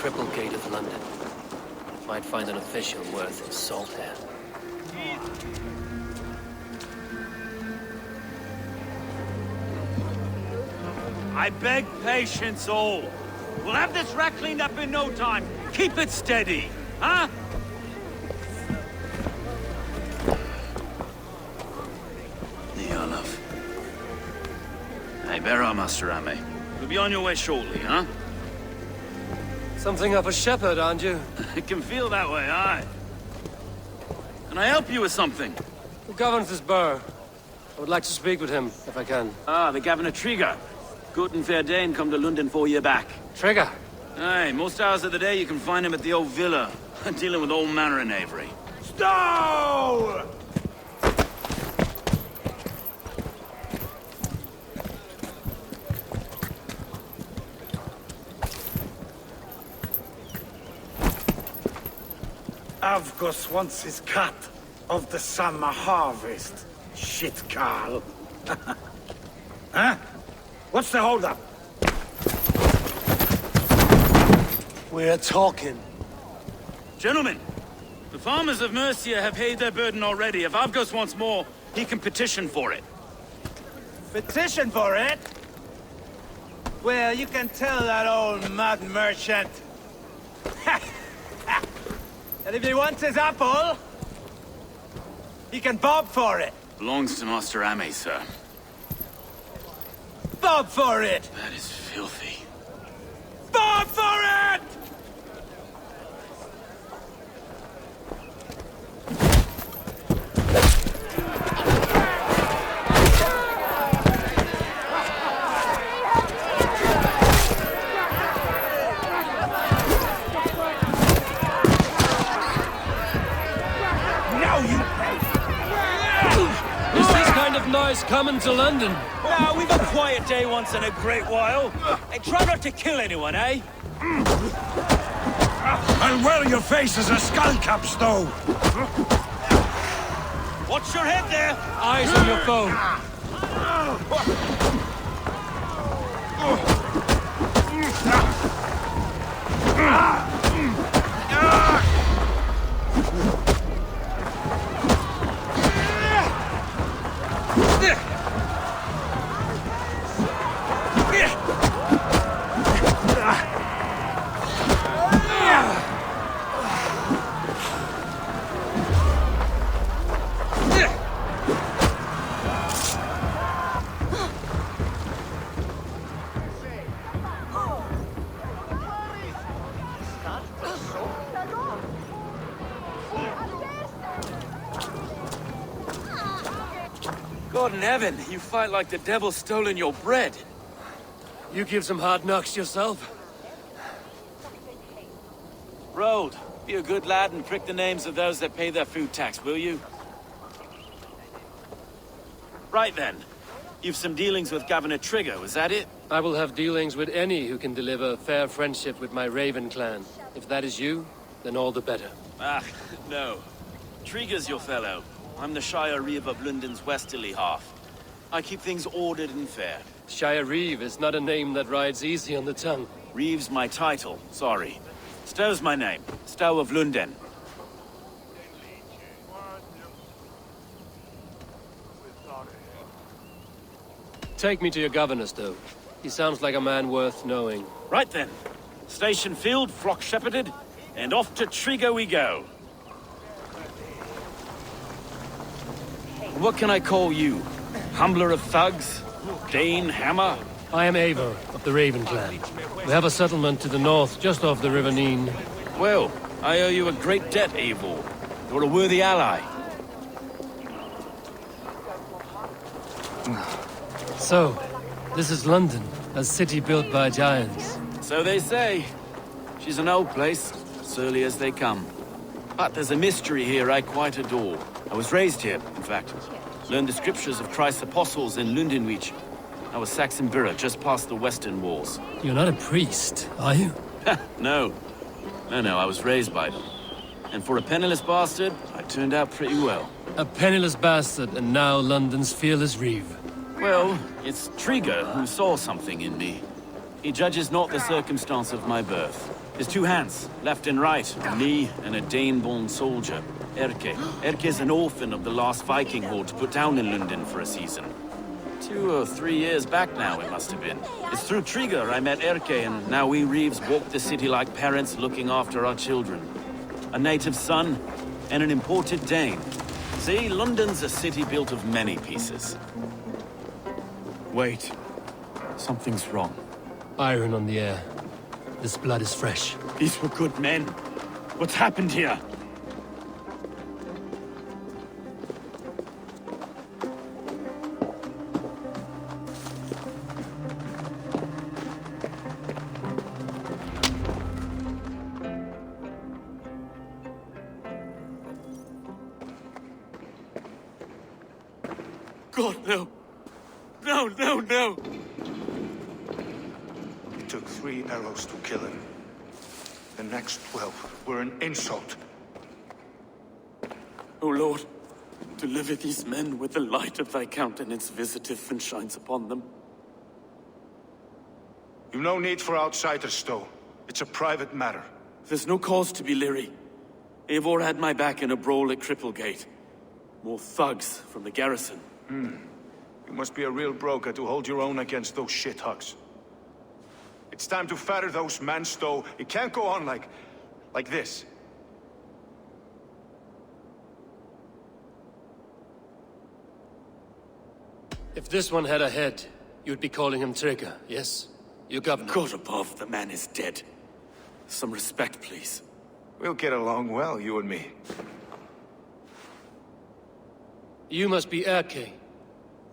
triple gate of London. Might find an official worth his salt there. I beg patience, all. We'll have this rat cleaned up in no time. Keep it steady, huh? The Olaf. Hey, bear up, Master Ame. You'll be on your way shortly, huh? Something of a shepherd, aren't you? It can feel that way, aye. Can I help you with something? Who governs this burr? I would like to speak with him, if I can. Ah, the Governor Trigger. Good and fair Dane come to Lunden 4 year back. Trigger! Aye, most hours of the day you can find him at the old villa, dealing with all manner in Avery. Stow! Avgos wants his cut of the summer harvest. Shit, Carl. Huh? What's the holdup? We're talking. Gentlemen, the farmers of Mercia have paid their burden already. If Avgos wants more, he can petition for it. Petition for it? Well, you can tell that old mud merchant. And if he wants his apple, he can bob for it. Belongs to Master Ame, sir. Bob for it! That is filthy. Bob for it! Is this kind of noise coming to London? Now, we've a quiet day once in a great while. And try not to kill anyone, eh? I'll wear your face as a skull cap, Stow. Watch your head there! Eyes on your phone. God in heaven, you fight like the devil's stolen your bread. You give some hard knocks yourself? Road, be a good lad and prick the names of those that pay their food tax, will you? Right then. You've some dealings with Governor Trigger, was that it? I will have dealings with any who can deliver fair friendship with my Raven clan. If that is you, then all the better. Ah, no. Trigger's your fellow. I'm the Shire Reeve of Lunden's westerly half. I keep things ordered and fair. Shire Reeve is not a name that rides easy on the tongue. Reeve's my title, sorry. Stow's my name. Stow of Lunden. Take me to your governor, Stow. He sounds like a man worth knowing. Right then. Station filled, flock shepherded, and off to Trigger we go. What can I call you? Humbler of thugs? Dane Hammer? I am Eivor, of the Raven clan. We have a settlement to the north, just off the River Neen. Well, I owe you a great debt, Eivor. You're a worthy ally. So, this is London, a city built by giants. So they say. She's an old place, surly as they come. But there's a mystery here I quite adore. I was raised here, in fact. Learned the scriptures of Christ's apostles in Lundenwich. I was Saxon borough just past the western walls. You're not a priest, are you? No. No, I was raised by them. And for a penniless bastard, I turned out pretty well. A penniless bastard, and now London's fearless reeve. Well, it's Trigger who saw something in me. He judges not the circumstance of my birth. His two hands, left and right, a knee and a Dane-born soldier. Erke. Erke's an orphan of the last Viking horde put down in Lunden for a season. 2 or 3 years back now, it must have been. It's through Trigger I met Erke, and now we Reeves walk the city like parents looking after our children. A native son, and an imported Dane. See, Lunden's a city built of many pieces. Wait. Something's wrong. Iron on the air. This blood is fresh. These were good men. What's happened here? God, no. No, no, no! It took 3 arrows to kill him. The next 12 were an insult. O Lord, deliver these men with the light of thy countenance visiteth and shines upon them. You've no need for outsiders, though. It's a private matter. There's no cause to be leery. Eivor had my back in a brawl at Cripplegate. More thugs from the garrison. You must be a real broker to hold your own against those shithugs. It's time to fetter those men, Stowe. It can't go on like this. If this one had a head, you'd be calling him Trigger, yes? Your governor. God above, the man is dead. Some respect, please. We'll get along well, you and me. You must be Erke,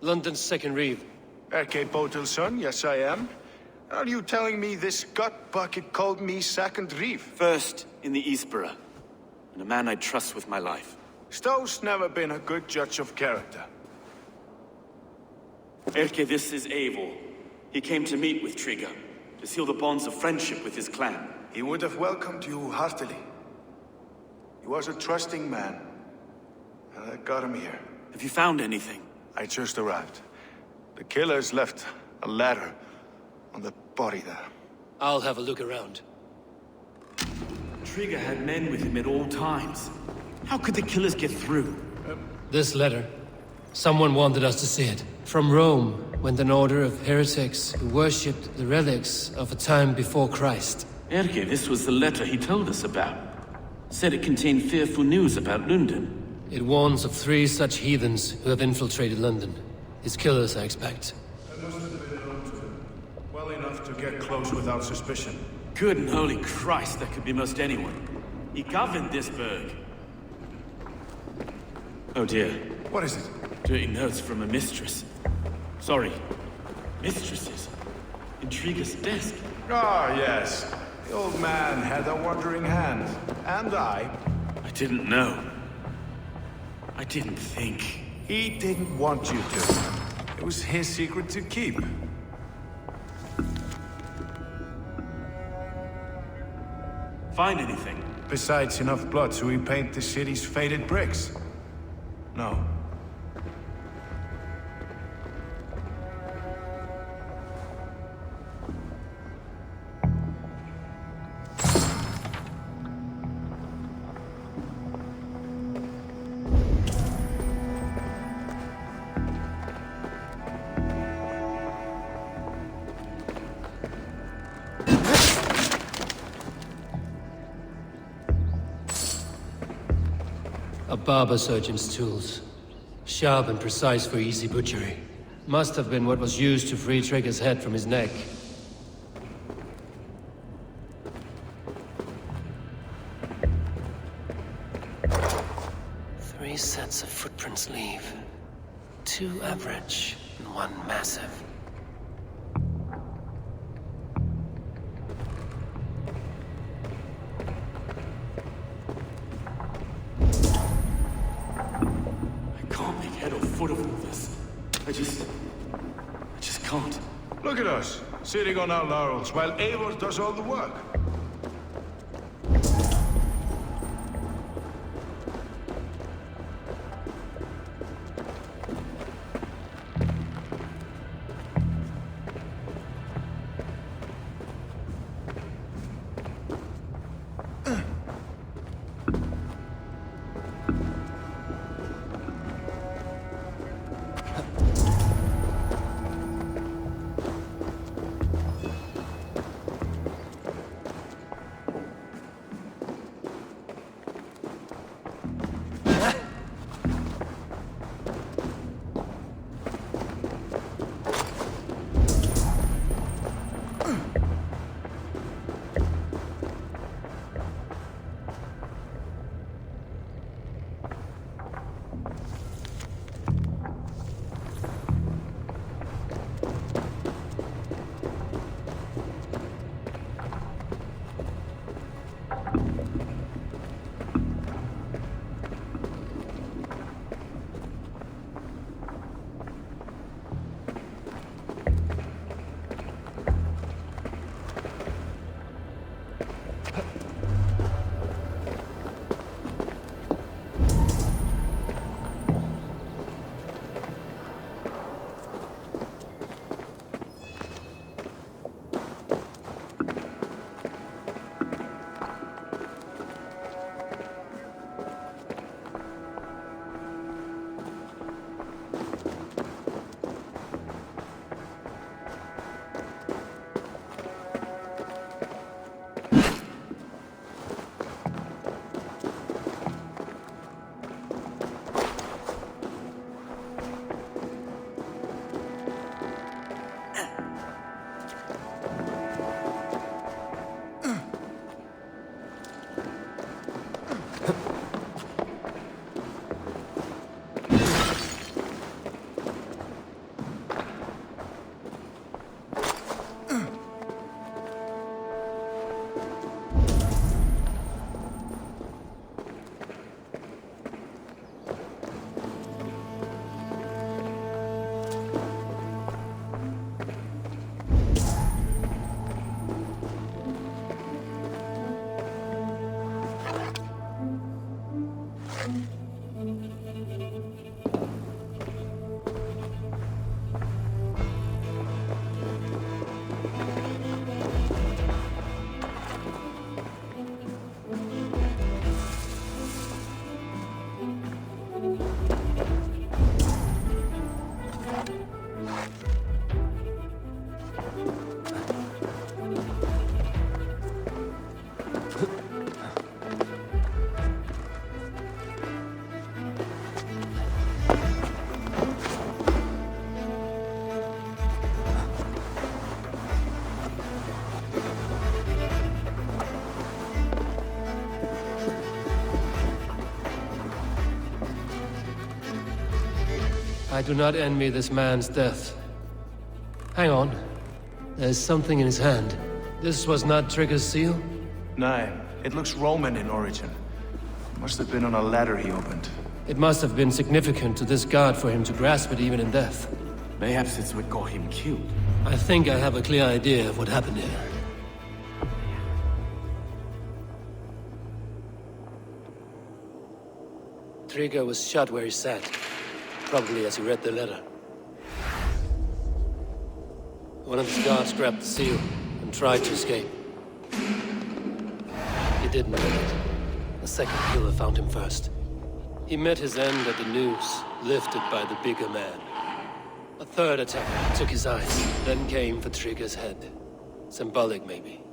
London's second reeve. Erke Botel's son, yes I am. Are you telling me this gut bucket called me second reeve? First in the Eastborough, and a man I trust with my life. Stowe's never been a good judge of character. Erke, this is Eivor. He came to meet with Trigger, to seal the bonds of friendship with his clan. He would have welcomed you heartily. He was a trusting man, and I got him here. Have you found anything? I just arrived. The killers left a ladder on the body there. I'll have a look around. Trigger had men with him at all times. How could the killers get through? This letter. Someone wanted us to see it. From Rome went an order of heretics who worshipped the relics of a time before Christ. Erke, this was the letter he told us about. Said it contained fearful news about Lunden. It warns of 3 such heathens who have infiltrated London. His killers, I expect. That must have been well enough to get close without suspicion. Good and holy Christ, that could be most anyone. He governed this burg. Oh dear. What is it? Dirty notes from a mistress. Sorry. Mistresses. In Trigger's desk. Ah, yes. The old man had a wandering hand. And I didn't know. I didn't think. He didn't want you to. It was his secret to keep. Find anything? Besides enough blood to repaint the city's faded bricks? No. A barber surgeon's tools. Sharp and precise for easy butchery. Must have been what was used to free Trigger's head from his neck. Three sets of footprints leave. 2 average and 1 massive. Foot of all this. I just can't. Look at us, sitting on our laurels, while Eivor does all the work. I do not envy this man's death. Hang on. There's something in his hand. This was not Trigger's seal? No, it looks Roman in origin. Must have been on a ladder he opened. It must have been significant to this god for him to grasp it even in death. Perhaps it's what got him killed. I think I have a clear idea of what happened here. Trigger was shot where he sat. Probably as he read the letter. One of his guards grabbed the seal and tried to escape. He didn't make it. A second killer found him first. He met his end at the noose, lifted by the bigger man. A third attacker took his eyes, then came for Trigger's head. Symbolic, maybe.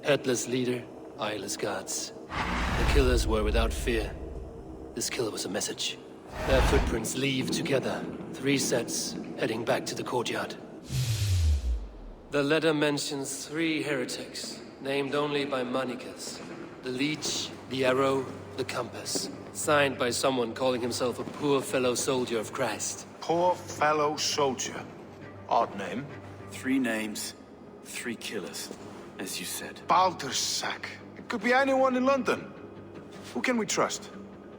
Headless leader, eyeless guards. The killers were without fear. This killer was a message. Their footprints leave together. 3 sets, heading back to the courtyard. The letter mentions 3 heretics, named only by monikers. The Leech, the Arrow, the Compass. Signed by someone calling himself a poor fellow soldier of Christ. Poor fellow soldier. Odd name. 3 names, 3 killers, as you said. Baldersack. It could be anyone in London. Who can we trust?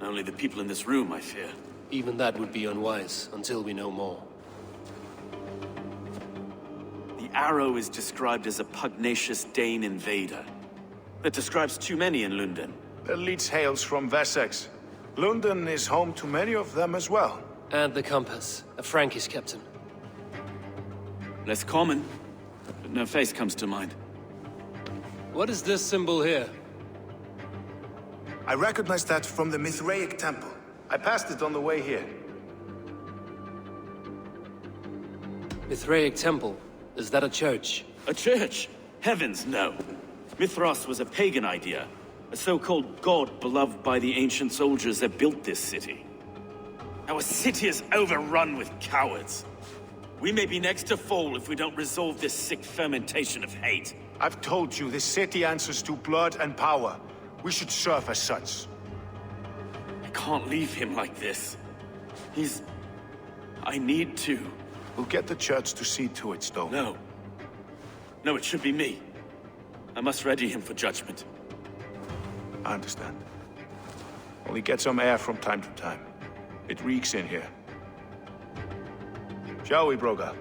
Only the people in this room, I fear. Even that would be unwise, until we know more. The Arrow is described as a pugnacious Dane invader. That describes too many in Lunden. The Leech hails from Wessex. Lunden is home to many of them as well. And the Compass, a Frankish captain. Less common, but no face comes to mind. What is this symbol here? I recognize that from the Mithraic temple. I passed it on the way here. Mithraic temple? Is that a church? A church? Heavens, no. Mithras was a pagan idea. A so-called god beloved by the ancient soldiers that built this city. Our city is overrun with cowards. We may be next to fall if we don't resolve this sick fermentation of hate. I've told you, this city answers to blood and power. We should serve as such. I can't leave him like this. I need to. We'll get the church to see to it, Stowe. No. No, it should be me. I must ready him for judgment. I understand. Only get some air from time to time. It reeks in here. Shall we, Broga?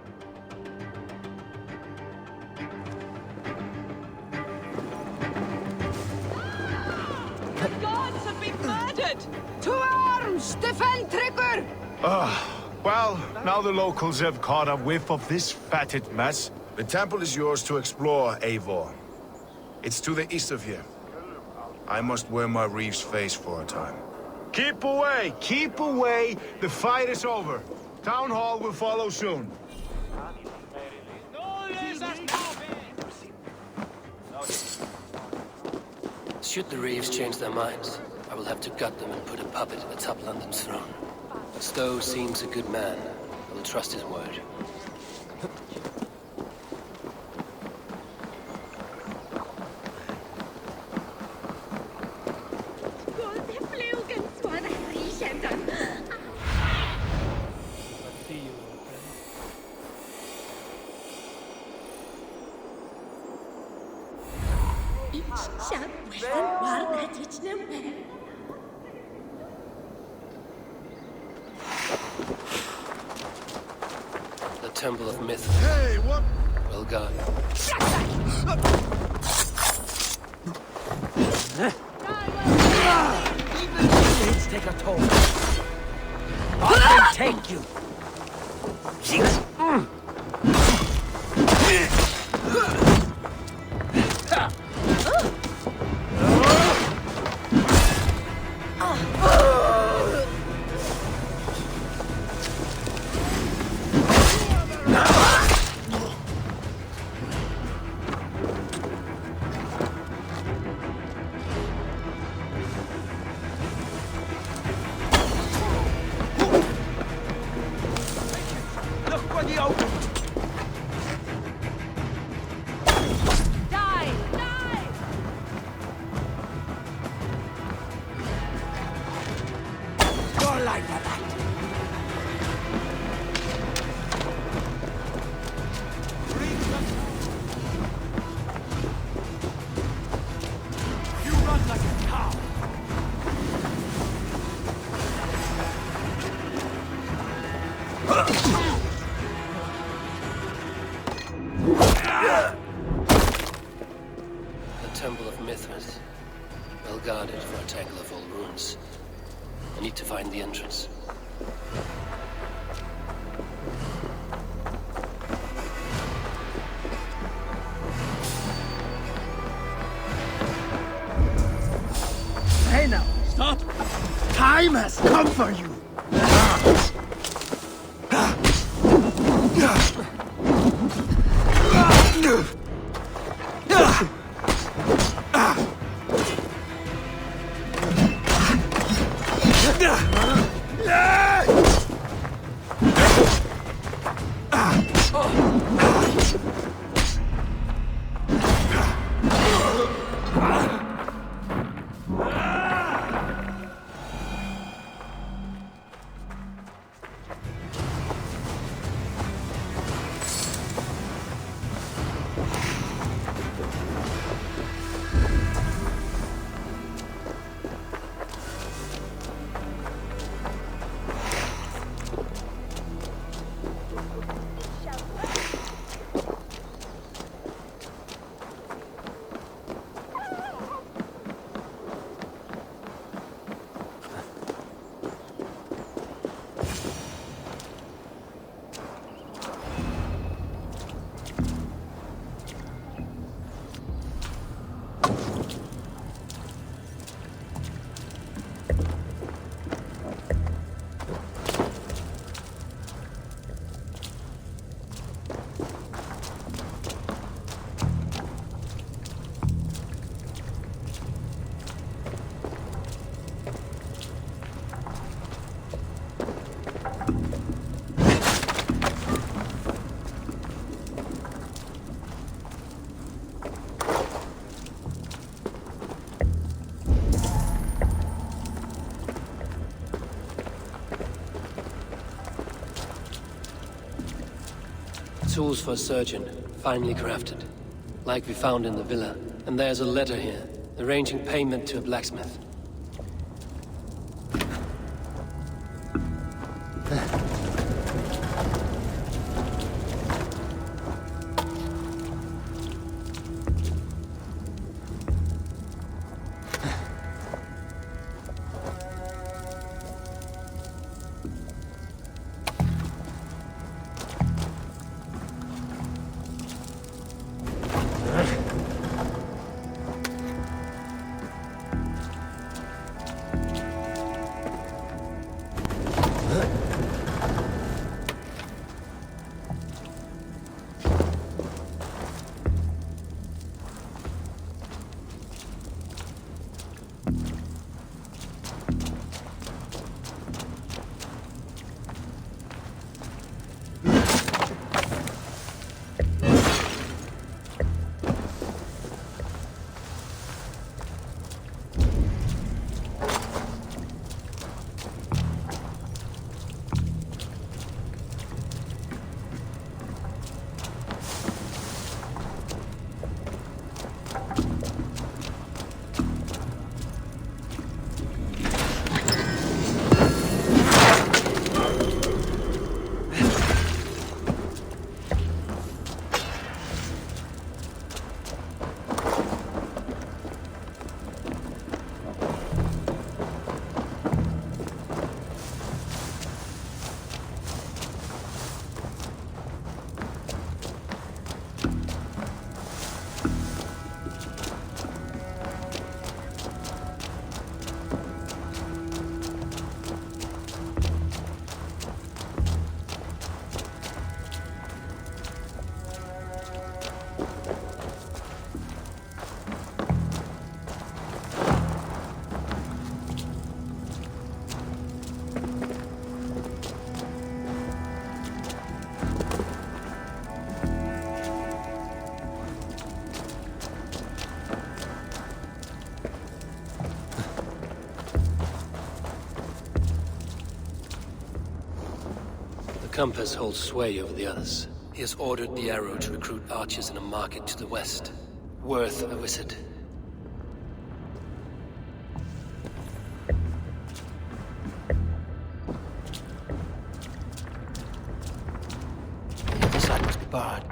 The gods have been murdered! To arms! Defend Trigger! Well, now the locals have caught a whiff of this fatted mess. The temple is yours to explore, Eivor. It's to the east of here. I must wear my reeve's face for a time. Keep away! Keep away! The fight is over. Town hall will follow soon. Should the Reeves change their minds, I will have to gut them and put a puppet atop London's throne. Stowe seems a good man. I will trust his word. The Temple of Myth. Hey, what? Well guarded. Let's take a toll. I'll take you. Temple of Mithras. Well guarded for a tangle of old ruins. I need to find the entrance. Hey now, stop! Time has come for you! Tools for a surgeon, finely crafted. Like we found in the villa. And there's a letter here, arranging payment to a blacksmith. compass holds sway over the others. He has ordered the arrow to recruit archers in a market to the west. Worth a visit. The other side must be barred.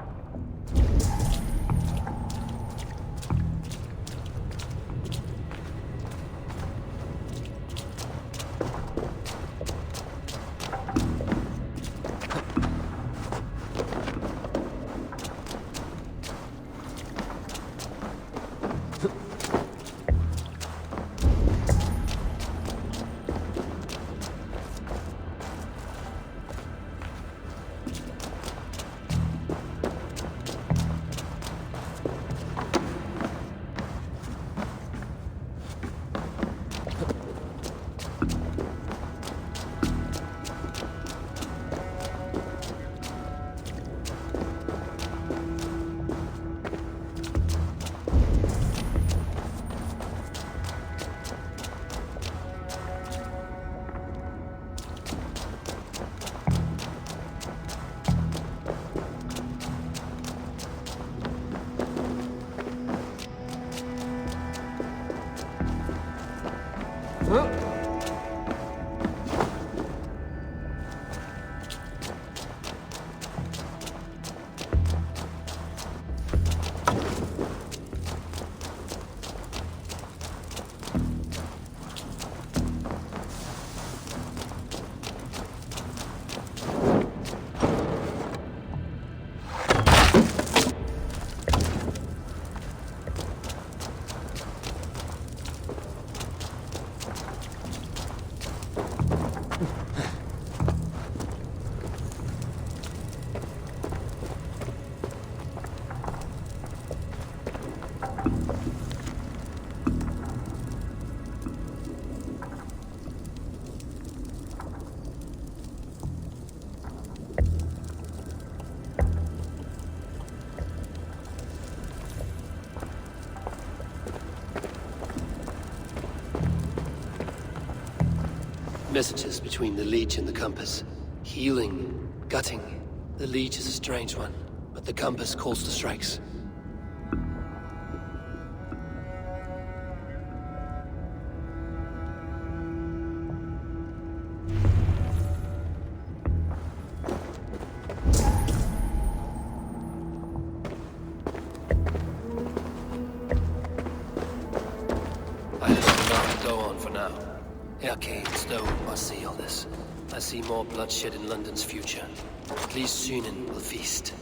Messages between the leech and the compass. Healing, gutting. The leech is a strange one, but the compass calls to strikes. I have enough to go on for now. Arcane Stone must see all this. I see more bloodshed in London's future. At least Sunan will feast.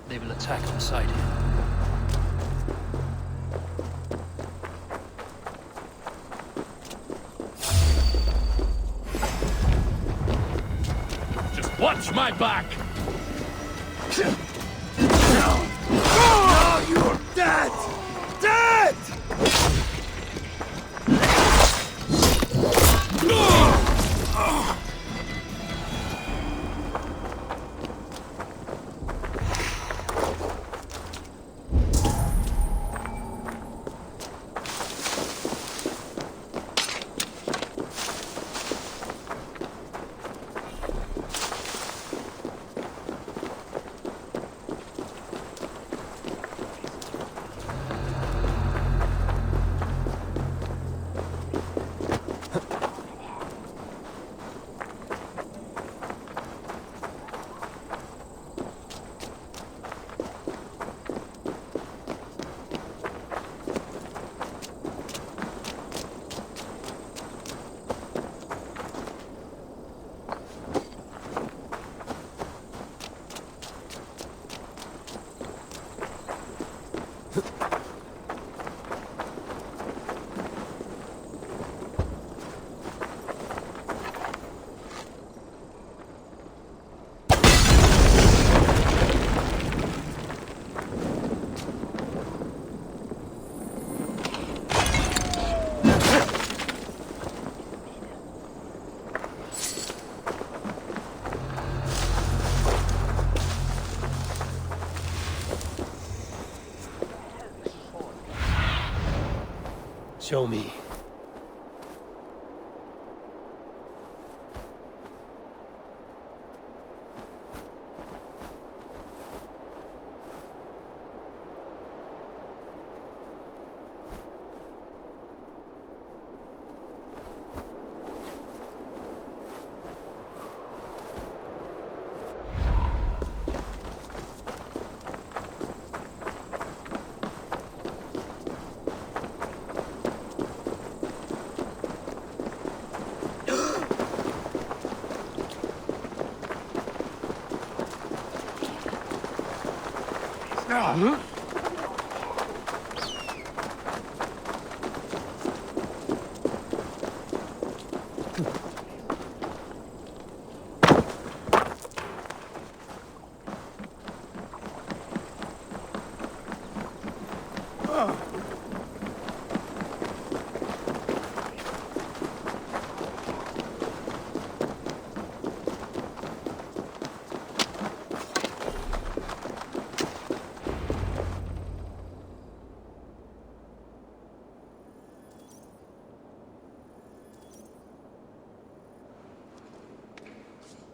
They will attack on the side here. Watch my back! Now you're dead! Dead! Show me.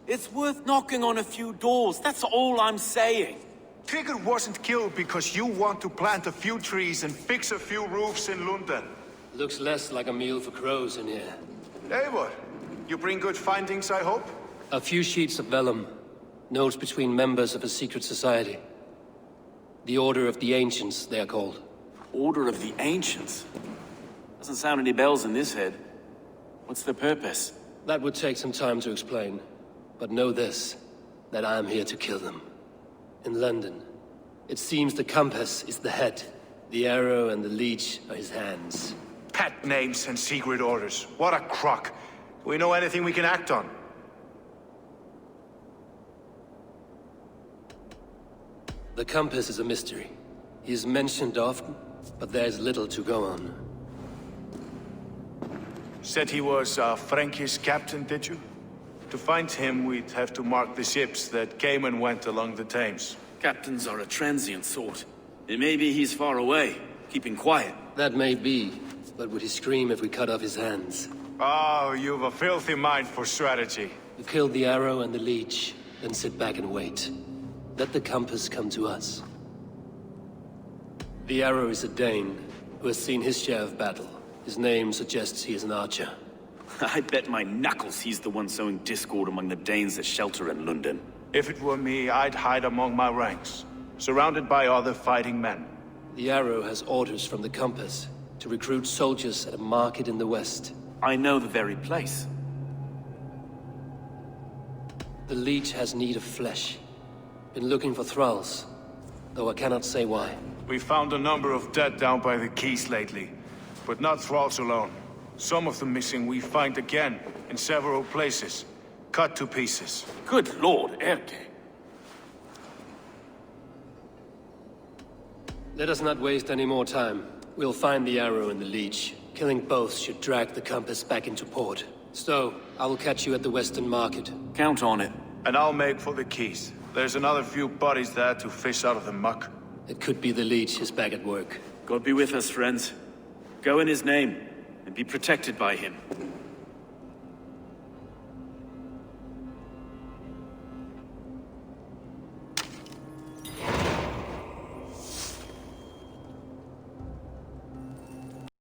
It's worth knocking on a few doors, that's all I'm saying. Trigger wasn't killed because you want to plant a few trees and fix a few roofs in Lunden. Looks less like a meal for crows in here. Eivor, you bring good findings, I hope? A few sheets of vellum. Notes between members of a secret society. The Order of the Ancients, they are called. Order of the Ancients? Doesn't sound any bells in this head. What's the purpose? That would take some time to explain. But know this, that I am here to kill them. In London, it seems the compass is the head. The arrow and the leech are his hands. Pet names and secret orders. What a crock. Do we know anything we can act on? The compass is a mystery. He is mentioned often, but there's little to go on. Said he was a Frankish captain, did you? To find him, we'd have to mark the ships that came and went along the Thames. Captains are a transient sort. It may be he's far away, keeping quiet. That may be, but would he scream if we cut off his hands? Oh, you've a filthy mind for strategy. We kill the arrow and the leech, then sit back and wait. Let the compass come to us. The arrow is a Dane, who has seen his share of battle. His name suggests he is an archer. I bet my knuckles he's the one sowing discord among the Danes that shelter in Lunden. If it were me, I'd hide among my ranks, surrounded by other fighting men. The arrow has orders from the compass to recruit soldiers at a market in the west. I know the very place. The leech has need of flesh. Been looking for thralls, though I cannot say why. We found a number of dead down by the quays lately, but not thralls alone. Some of the missing we find again, in several places, cut to pieces. Good lord, Erke. Let us not waste any more time. We'll find the arrow and the leech. Killing both should drag the compass back into port. Stowe, I will catch you at the western market. Count on it. And I'll make for the quays. There's another few bodies there to fish out of the muck. It could be the leech is back at work. God be with us, friends. Go in his name, and be protected by him.